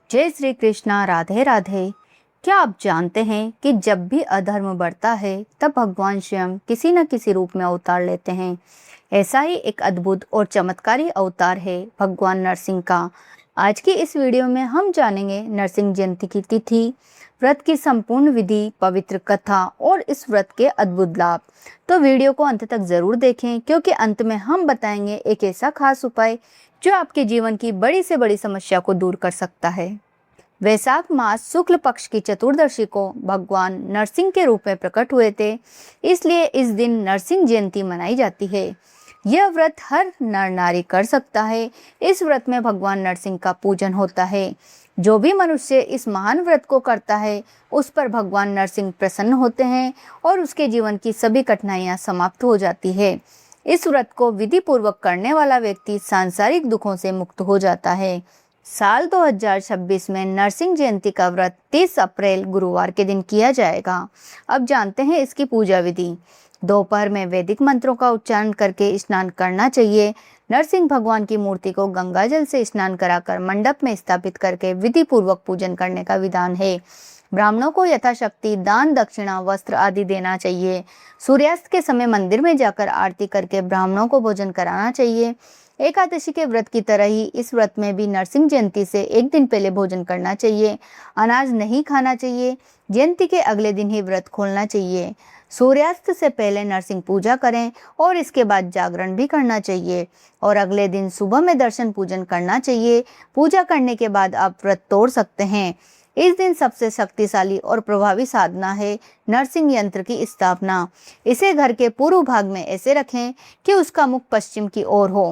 जय श्री कृष्णा। राधे राधे। क्या आप जानते हैं कि जब भी अधर्म बढ़ता है तब भगवान स्वयं किसी न किसी रूप में अवतार लेते हैं। ऐसा ही एक अद्भुत और चमत्कारी अवतार है भगवान नरसिंह का। आज की इस वीडियो में हम जानेंगे नरसिंह जयंती की तिथि, व्रत की संपूर्ण विधि, पवित्र कथा और इस व्रत के अद्भुत लाभ। तो वीडियो को अंत तक जरूर देखें, क्योंकि अंत में हम बताएंगे एक ऐसा खास उपाय जो आपके जीवन की बड़ी से बड़ी समस्या को दूर कर सकता है। वैशाख मास शुक्ल पक्ष की चतुर्दशी को भगवान नरसिंह के रूप में प्रकट हुए थे, इसलिए इस दिन नरसिंह जयंती मनाई जाती है। यह व्रत हर नर नारी कर सकता है। इस व्रत में भगवान नरसिंह का पूजन होता है। जो भी मनुष्य इस महान व्रत को करता है उस पर भगवान नरसिंह प्रसन्न होते हैं और उसके जीवन की सभी कठिनाइयां समाप्त हो जाती है। इस व्रत को विधि पूर्वक करने वाला व्यक्ति सांसारिक दुखों से मुक्त हो जाता है। साल 2026 में नरसिंह जयंती का व्रत 30 अप्रैल गुरुवार के दिन किया जाएगा। अब जानते हैं इसकी पूजा विधि। दोपहर में वैदिक मंत्रों का उच्चारण करके स्नान करना चाहिए। नरसिंह भगवान की मूर्ति को गंगा जल से स्नान कराकर मंडप में स्थापित करके विधि पूर्वक पूजन करने का विधान है। ब्राह्मणों को यथाशक्ति दान, दक्षिणा, वस्त्र आदि देना चाहिए। सूर्यास्त के समय मंदिर में जाकर आरती करके ब्राह्मणों को भोजन कराना चाहिए। एकादशी के व्रत की तरह ही इस व्रत में भी नरसिंह जयंती से एक दिन पहले भोजन करना चाहिए। अनाज नहीं खाना चाहिए। जयंती के अगले दिन ही व्रत खोलना चाहिए। सूर्यास्त से पहले नरसिंह पूजा करें और इसके बाद जागरण भी करना चाहिए और अगले दिन सुबह में दर्शन पूजन करना चाहिए। पूजा करने के बाद आप व्रत तोड़ सकते हैं। इस दिन सबसे शक्तिशाली और प्रभावी साधना है नरसिंह यंत्र की स्थापना। इसे घर के पूर्व भाग में ऐसे रखें कि उसका मुख पश्चिम की ओर हो।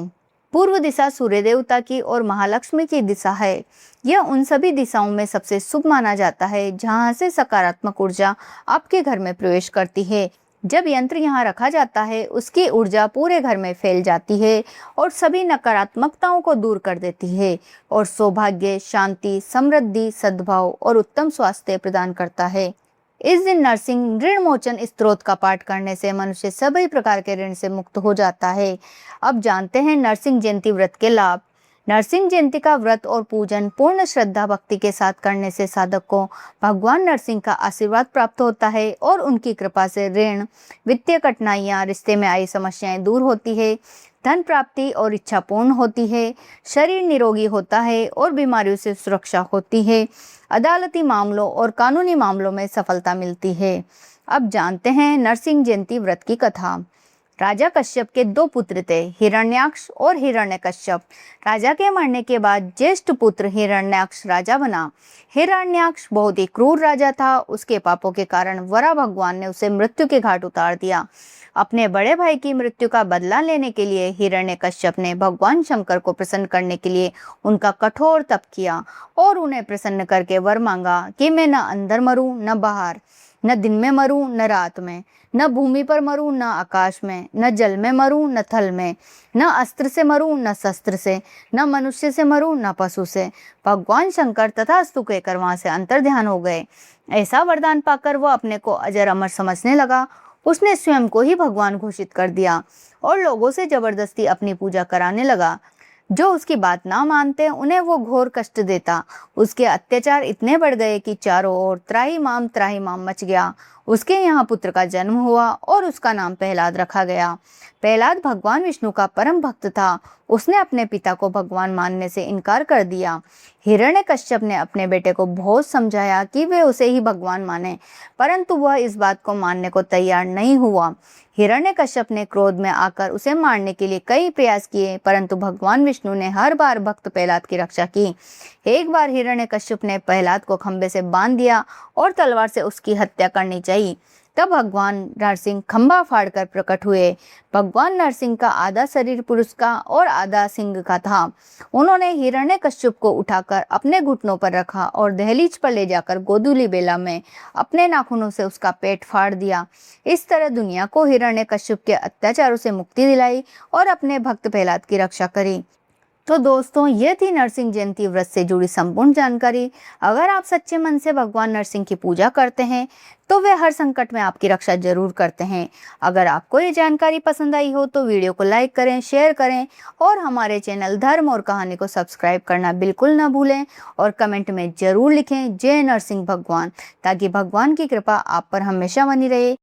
पूर्व दिशा सूर्य देवता की और महालक्ष्मी की दिशा है। यह उन सभी दिशाओं में सबसे शुभ माना जाता है जहां से सकारात्मक ऊर्जा आपके घर में प्रवेश करती है। जब यंत्र यहाँ रखा जाता है उसकी ऊर्जा पूरे घर में फैल जाती है और सभी नकारात्मकताओं को दूर कर देती है और सौभाग्य, शांति, समृद्धि, सद्भाव और उत्तम स्वास्थ्य प्रदान करता है। इस दिन नरसिंह ऋण मोचन स्तोत्र का पाठ करने से मनुष्य सभी प्रकार के ऋण से मुक्त हो जाता है। अब जानते हैं नरसिंह जयंती व्रत के लाभ। नरसिंह जयंती का व्रत और पूजन पूर्ण श्रद्धा भक्ति के साथ करने से साधक को भगवान नरसिंह का आशीर्वाद प्राप्त होता है और उनकी कृपा से ऋण, वित्तीय कठिनाइयां, रिश्ते में आई समस्याएं दूर होती है, धन प्राप्ति और इच्छा पूर्ण होती है, शरीर निरोगी होता है और बीमारियों से सुरक्षा होती है, अदालती मामलों और कानूनी मामलों में सफलता मिलती है। अब जानते हैं नरसिंह जयंती व्रत की कथा। राजा कश्यप के 2 पुत्र थे, हिरण्याक्ष और हिरण्यकश्यप। राजा के मरने के बाद ज्येष्ठ पुत्र हिरण्याक्ष राजा बना। हिरण्याक्ष बहुत ही क्रूर राजा था। उसके पापों के कारण वरा भगवान ने उसे मृत्यु के घाट उतार दिया। अपने बड़े भाई की मृत्यु का बदला लेने के लिए हिरण्यकश्यप ने भगवान शंकर को प्रसन्न करने के लिए उनका कठोर तप किया और उन्हें प्रसन्न करके वर मांगा कि मैं न अंदर मरूं न बाहर, न दिन में मरूं न रात में, न भूमि पर मरूं न आकाश में, न जल में मरूं न थल में, न अस्त्र से मरूं न शस्त्र से, न मनुष्य से मरूं न पशु से। भगवान शंकर तथास्तु कहकर वहां से अंतर ध्यान हो गए। ऐसा वरदान पाकर वह अपने को अजर अमर समझने लगा। उसने स्वयं को ही भगवान घोषित कर दिया और लोगों से जबरदस्ती अपनी पूजा कराने लगा। जो उसकी बात ना मानते उन्हें वो घोर कष्ट देता। उसके अत्याचार इतने बढ़ गए कि चारों ओर त्राहिमाम मच गया। उसके यहाँ पुत्र का जन्म हुआ और उसका नाम प्रहलाद रखा गया। प्रहलाद भगवान विष्णु का परम भक्त था। उसने अपने पिता को भगवान मानने से इनकार कर दिया। हिरण्यकश्यप ने अपने बेटे को बहुत समझाया कि वे उसे ही भगवान माने, परंतु वह इस बात को मानने को तैयार नहीं हुआ। हिरण्यकश्यप ने क्रोध में आकर उसे मारने के लिए कई प्रयास किए, परंतु भगवान विष्णु ने हर बार भक्त प्रहलाद की रक्षा की। एक बार हिरण्यकश्यप ने प्रहलाद को खंबे से बांध दिया और तलवार से उसकी हत्या करनी चाहिए। तब भगवान नरसिंह खंबा फाड़कर प्रकट हुए। भगवान नरसिंह का आधा शरीर पुरुष का और आधा सिंह का था। उन्होंने हिरण्यकश्यप को उठाकर अपने घुटनों पर रखा और दहलीज पर ले जाकर गोधूली बेला में अपने नाखूनों से उसका पेट फाड़ दिया। इस तरह दुनिया को हिरण्यकश्यप के अत्याचारों से मुक्ति दिलाई और अपने भक्त प्रहलाद की रक्षा करी। तो दोस्तों, ये थी नरसिंह जयंती व्रत से जुड़ी संपूर्ण जानकारी। अगर आप सच्चे मन से भगवान नरसिंह की पूजा करते हैं तो वे हर संकट में आपकी रक्षा जरूर करते हैं। अगर आपको ये जानकारी पसंद आई हो तो वीडियो को लाइक करें, शेयर करें और हमारे चैनल धर्म और कहानी को सब्सक्राइब करना बिल्कुल ना भूलें। और कमेंट में जरूर लिखें जय नरसिंह भगवान, ताकि भगवान की कृपा आप पर हमेशा बनी रहे।